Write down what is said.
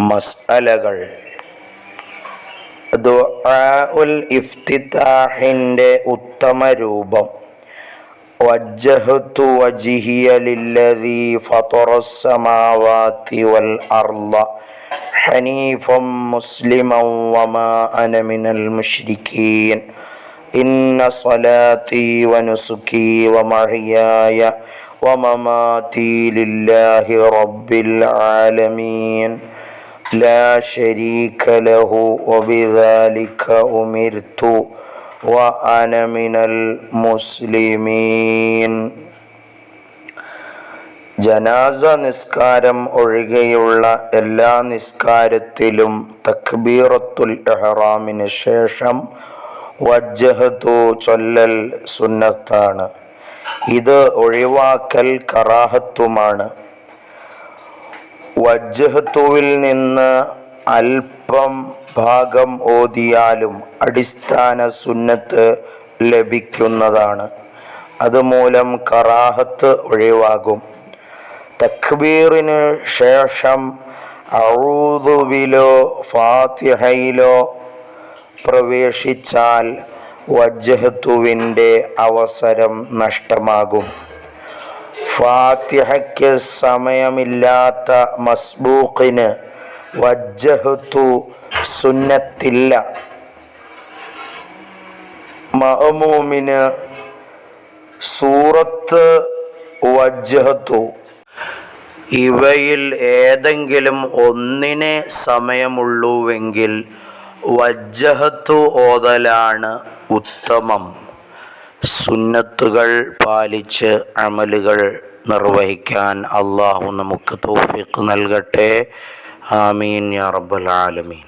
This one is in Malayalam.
മസ്അലകൾ. ദുആഉൽ ഇഫ്തിതാഹിന്റെ ഉത്തമ രൂപം. വജ്ജഹ്തു വജ്ഹിയ ലില്ലദീ ഫതറസ് സമാവാതി വൽ അർള ഹനീഫൻ മുസ്ലിമൻ വമാ അന മിനൽ മുശ്രികീൻ. ഇന്ന സ്വലാത്തി വനുസുകി വമഹ്യായ വമമാതി ലില്ലാഹി റബ്ബിൽ ആലമീൻ ലാ ശരീക ലഹു വബിദാലിക ഉമിർതു വഅന മിനൽ മുസ്ലിമീൻ. ജനാസ നിസ്കാരം ഒഴികെയുള്ള എല്ലാ നിസ്കാരത്തിലും തക്ബീറത്തുൽ ഇഹ്റാമിന് ശേഷം വജ്ജഹ്തു ചൊല്ലൽ സുന്നത്താണ്. ഇത് ഒഴിവാക്കൽ കറാഹത്തുമാണ്. വജ്ജഹ്തുവിൽ നിന്ന് അല്പം ഭാഗം ഓതിയാലും അടിസ്ഥാന സുന്നത്ത് ലഭിക്കുന്നതാണ്. അതുമൂലം കറാഹത്ത് ഒഴിവാകും. തക്ബീറിന് ശേഷം അഊദുബിലോ ഫാത്തിഹയിലോ പ്രവേശിച്ചാൽ വജ്ജഹ്തുവിൻ്റെ അവസരം നഷ്ടമാകും. ഫാത്തിഹയ്ക്ക് സമയമില്ലാത്ത മസ്ബൂഖിന് വജ്ജഹ്തു സുന്നത്തില്ല. മഅ്മൂമിന് സൂറത്ത് വജ്ജഹ്തു ഇവയിൽ ഏതെങ്കിലും ഒന്നിനെ സമയമുള്ളൂവെങ്കിൽ വജ്ജഹ്തു ഓതലാണ് ഉത്തമം. സുന്നത്തുകൾ പാലിച്ച് അമലുകൾ നിർവഹിക്കാൻ അല്ലാഹു നമുക്ക് തൗഫീഖ് നൽകട്ടെ. ആമീൻ യാ റബ്ബൽ ആലമീൻ.